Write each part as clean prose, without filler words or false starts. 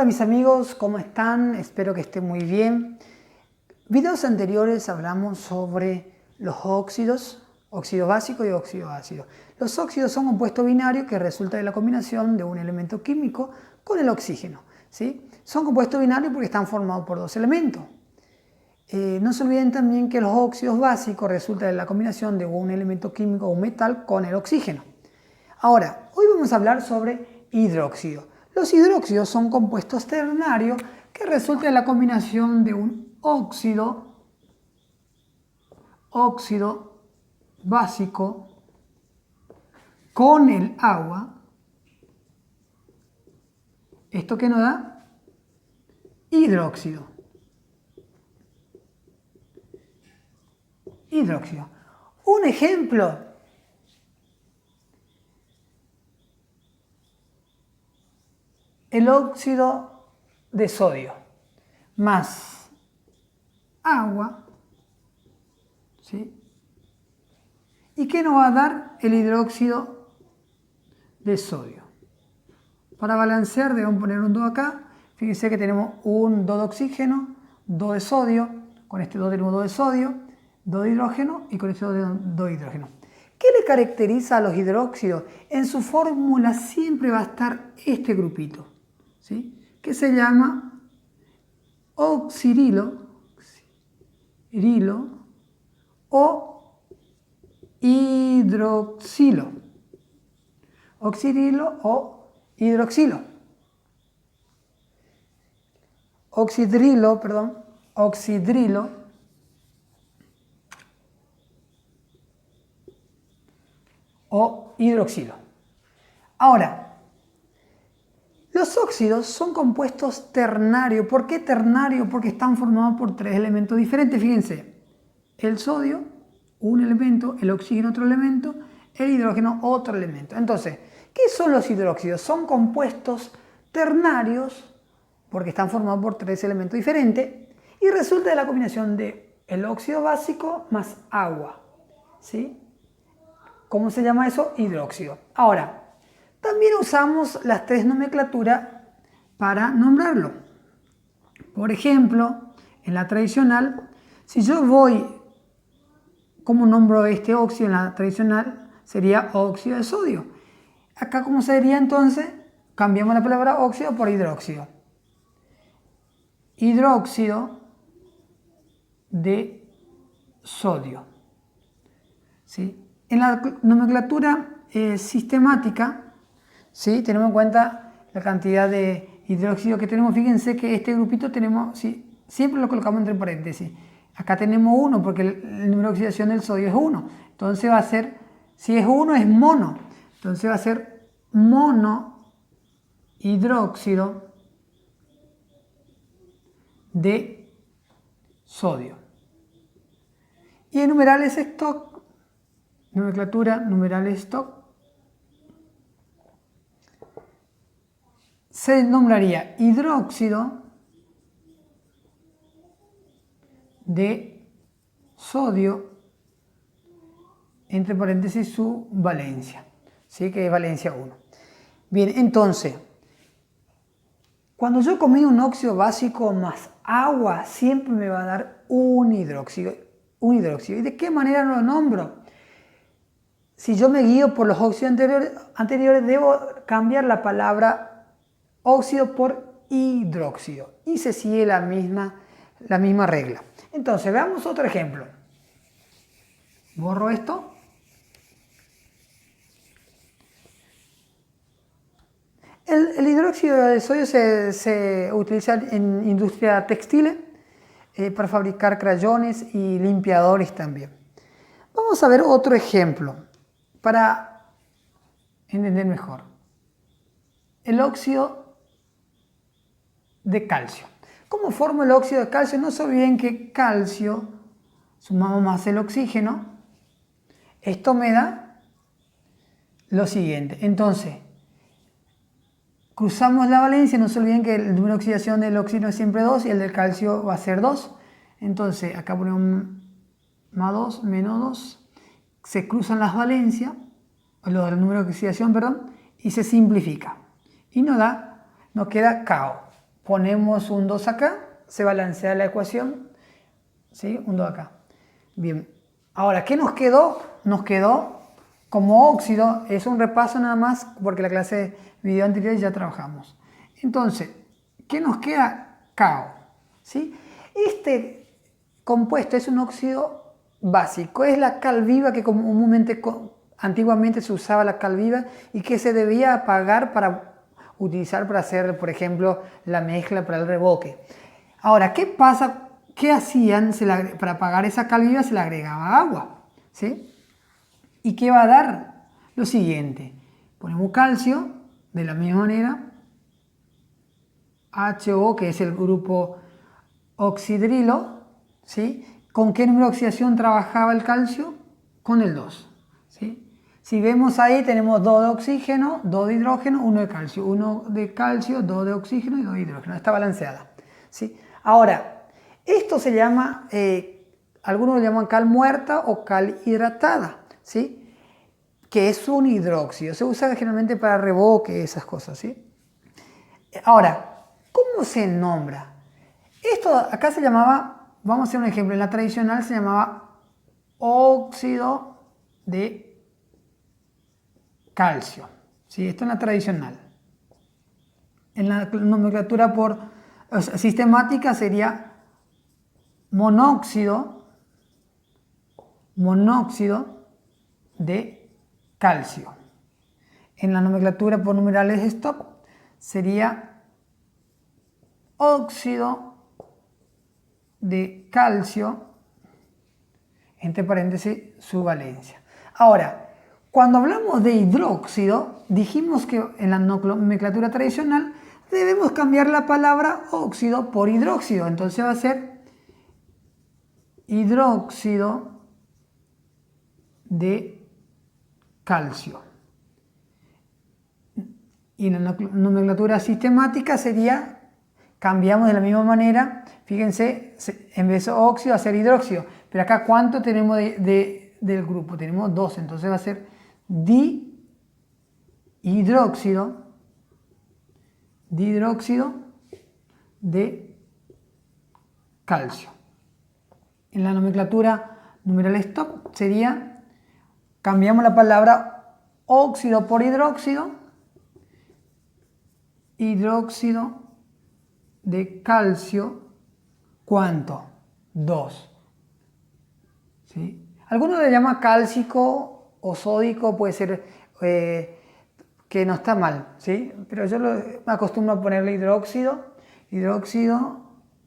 Hola mis amigos, ¿cómo están? Espero que estén muy bien. Videos anteriores hablamos sobre los óxidos, óxido básico y óxido ácido. Los óxidos son compuestos binarios que resultan de la combinación de un elemento químico con el oxígeno, ¿sí? Son compuestos binarios porque están formados por dos elementos. No se olviden también que los óxidos básicos resultan de la combinación de un elemento químico o un metal con el oxígeno. Ahora, hoy vamos a hablar sobre hidróxido. Los hidróxidos son compuestos ternarios que resultan de la combinación de un óxido básico con el agua. ¿Esto qué nos da? Hidróxido. Hidróxido. Un ejemplo. El óxido de sodio más agua, ¿sí? ¿Y qué nos va a dar el hidróxido de sodio? Para balancear debemos poner un 2 acá. Fíjense que tenemos un 2 de oxígeno, 2 de sodio. Con este 2 tenemos 2 de sodio, 2 de hidrógeno y con este 2 de hidrógeno. ¿Qué le caracteriza a los hidróxidos? En su fórmula siempre va a estar este grupito, ¿sí? Que se llama oxidrilo o hidroxilo. Oxidrilo o hidroxilo. Oxidrilo o hidroxilo. Ahora, los óxidos son compuestos ternarios. ¿Por qué ternarios? Porque están formados por tres elementos diferentes. Fíjense, el sodio, un elemento, el oxígeno, otro elemento, el hidrógeno, otro elemento. Entonces, ¿qué son los hidróxidos? Son compuestos ternarios porque están formados por tres elementos diferentes y resulta de la combinación de el óxido básico más agua, ¿sí? ¿Cómo se llama eso? Hidróxido. Ahora, también usamos las tres nomenclaturas para nombrarlo. Por ejemplo, en la tradicional, si yo voy, ¿cómo nombro este óxido? En la tradicional sería óxido de sodio. Acá, ¿cómo sería entonces? Cambiamos la palabra óxido por hidróxido. Hidróxido de sodio, ¿sí? En la nomenclatura sistemática, ¿sí? Tenemos en cuenta la cantidad de hidróxido que tenemos. Fíjense que este grupito tenemos, ¿sí? Siempre lo colocamos entre paréntesis. Acá tenemos 1 porque el número de oxidación del sodio es 1. Entonces va a ser, si es 1 es mono. Entonces va a ser monohidróxido de sodio. Y en numerales stock, nomenclatura numerales stock, se nombraría hidróxido de sodio, entre paréntesis su valencia, ¿sí? Que es valencia 1. Bien, entonces, cuando yo combino un óxido básico más agua, siempre me va a dar un hidróxido. ¿Y de qué manera lo nombro? Si yo me guío por los óxidos anteriores, debo cambiar la palabra óxido por hidróxido. Y se sigue la misma regla. Entonces, veamos otro ejemplo. Borro esto. El hidróxido de sodio se utiliza en industria textil para fabricar crayones y limpiadores también. Vamos a ver otro ejemplo para entender mejor. El óxido de calcio. ¿Cómo forma el óxido de calcio? No se olviden que calcio, sumamos más el oxígeno, esto me da lo siguiente. Entonces, cruzamos la valencia, no se olviden que el número de oxidación del oxígeno es siempre 2 y el del calcio va a ser 2. Entonces, acá ponemos más 2, menos 2. Se cruzan las valencias, el número de oxidación, perdón, y se simplifica. Y nos queda KO. ponemos un 2 acá, se balancea la ecuación, ¿sí? Un 2 acá. Bien, ahora, ¿qué nos quedó? Nos quedó como óxido, es un repaso nada más, porque la clase de video anterior ya trabajamos. Entonces, ¿qué nos queda? CaO, ¿sí? Este compuesto es un óxido básico, es la cal viva que comúnmente, antiguamente se usaba la cal viva y que se debía apagar para utilizar para hacer, por ejemplo, la mezcla para el revoque. Ahora, ¿qué pasa? ¿Qué hacían? Para apagar esa cal viva se le agregaba agua, ¿sí? ¿Y qué va a dar? Lo siguiente, ponemos calcio, de la misma manera, HO, que es el grupo oxidrilo, ¿sí? ¿Con qué número de oxidación trabajaba el calcio? Con el 2, ¿sí? Si vemos ahí tenemos 2 de oxígeno, 2 de hidrógeno, 1 de calcio, 1 de calcio, 2 de oxígeno y 2 de hidrógeno, está balanceada, ¿sí? Ahora, esto se llama, algunos lo llaman cal muerta o cal hidratada, ¿sí? Que es un hidróxido, se usa generalmente para revoque, esas cosas, ¿sí? Ahora, ¿cómo se nombra? Esto acá se llamaba, vamos a hacer un ejemplo, en la tradicional se llamaba óxido de calcio, ¿sí? Esto en la tradicional. En la nomenclatura sistemática sería monóxido de calcio. En la nomenclatura por numerales stop sería óxido de calcio, entre paréntesis, su valencia. Ahora, cuando hablamos de hidróxido, dijimos que en la nomenclatura tradicional debemos cambiar la palabra óxido por hidróxido. Entonces va a ser hidróxido de calcio. Y en la nomenclatura sistemática sería, cambiamos de la misma manera, fíjense, en vez de óxido a ser hidróxido. Pero acá, ¿cuánto tenemos del grupo? Tenemos 2, entonces va a ser dihidróxido de calcio. En la nomenclatura numeral stop sería, cambiamos la palabra óxido por hidróxido de calcio, ¿cuánto? 2. ¿Sí? Algunos le llaman cálcico o sódico, puede ser que no está mal, ¿sí? Pero yo me acostumbro a ponerle hidróxido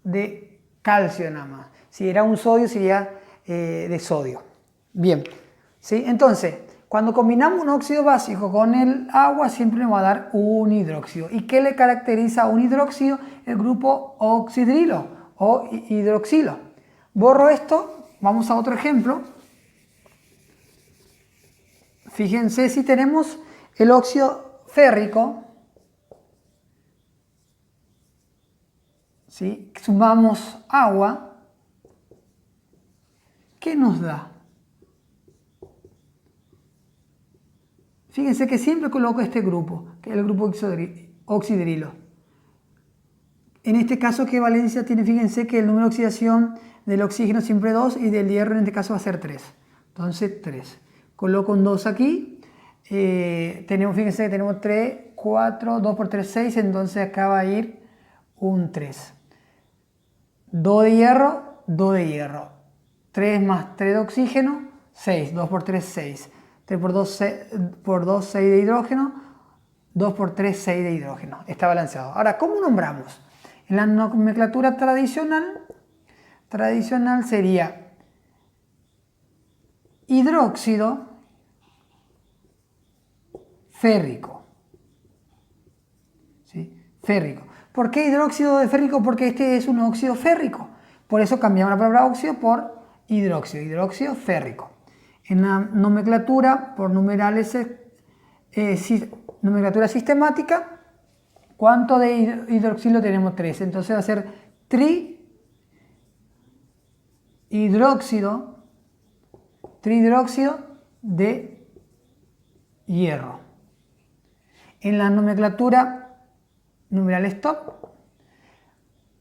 de calcio nada más. Si era un sodio sería de sodio. Bien, ¿sí? Entonces, cuando combinamos un óxido básico con el agua, siempre nos va a dar un hidróxido. ¿Y qué le caracteriza a un hidróxido? El grupo oxidrilo o hidroxilo. Borro esto, vamos a otro ejemplo. Fíjense si tenemos el óxido férrico, ¿sí? Sumamos agua, ¿qué nos da? Fíjense que siempre coloco este grupo, que es el grupo oxidrilo. En este caso, ¿qué valencia tiene? Fíjense que el número de oxidación del oxígeno siempre 2 y del hierro en este caso va a ser 3. Entonces 3. Coloco un 2 aquí. Fíjense que tenemos 3, 4, 2 por 3, 6. Entonces acá va a ir un 3. 2 de hierro, 2 de hierro. 3 más 3 de oxígeno, 6. 2 por 3, 6. 3 por 2, 6 de hidrógeno. 2 por 3, 6 de hidrógeno. Está balanceado. Ahora, ¿cómo nombramos? En la nomenclatura tradicional sería hidróxido férrico. ¿Sí? Férrico. ¿Por qué hidróxido de férrico? Porque este es un óxido férrico. Por eso cambiamos la palabra óxido por hidróxido férrico. En la nomenclatura por numerales, nomenclatura sistemática, ¿cuánto de hidroxilo tenemos? 3. Entonces va a ser trihidróxido de hierro. En la nomenclatura numeral stop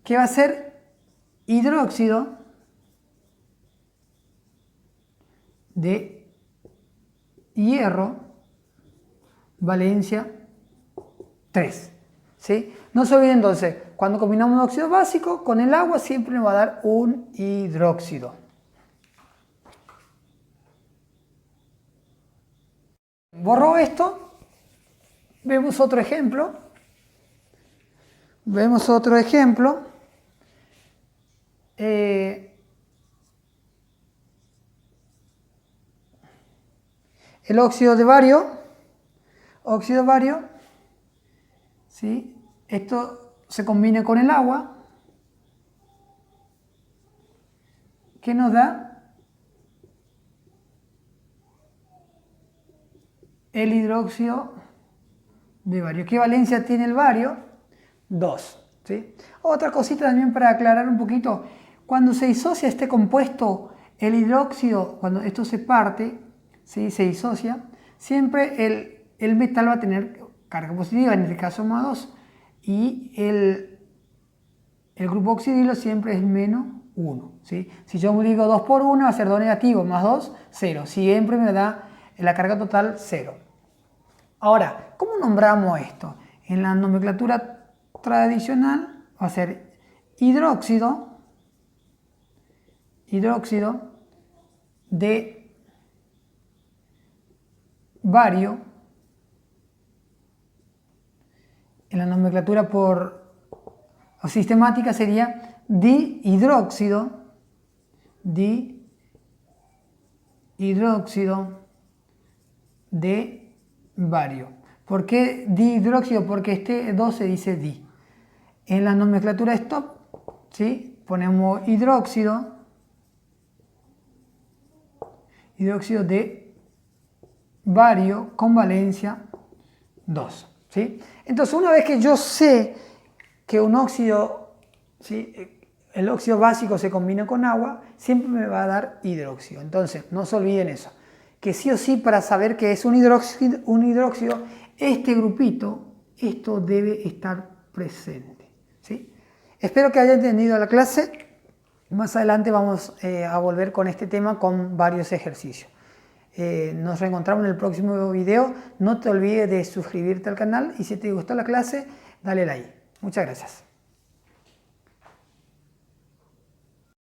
que va a ser hidróxido de hierro, valencia 3. ¿Sí? No se olviden entonces, cuando combinamos un óxido básico con el agua siempre nos va a dar un hidróxido. Borro esto, vemos otro ejemplo. El óxido de bario, ¿sí? Esto se combina con el agua, que nos da el hidróxido de bario. ¿Qué valencia tiene el bario? 2. ¿Sí? Otra cosita también para aclarar un poquito, cuando se disocia este compuesto, el hidróxido, cuando esto se parte, ¿sí? Se disocia, siempre el metal va a tener carga positiva, en este caso más 2, y el grupo oxidilo siempre es menos 1. ¿Sí? Si yo multiplico 2 por 1 va a ser 2 negativo, más 2, 0. Siempre me da la carga total 0. Ahora, ¿cómo nombramos esto? En la nomenclatura tradicional va a ser hidróxido de bario. En la nomenclatura o sistemática sería dihidróxido de bario. ¿Por qué dihidróxido? Porque este 2 se dice di. En la nomenclatura stop, ¿sí? Ponemos hidróxido de bario con valencia 2. ¿Sí? Entonces, una vez que yo sé que un óxido, ¿sí? El óxido básico se combina con agua, siempre me va a dar hidróxido. Entonces, no se olviden eso. Que sí o sí, para saber que es un hidróxido, este grupito, esto debe estar presente. ¿Sí? Espero que hayan entendido la clase. Más adelante vamos a volver con este tema con varios ejercicios. Nos reencontramos en el próximo video. No te olvides de suscribirte al canal y si te gustó la clase, dale like. Muchas gracias.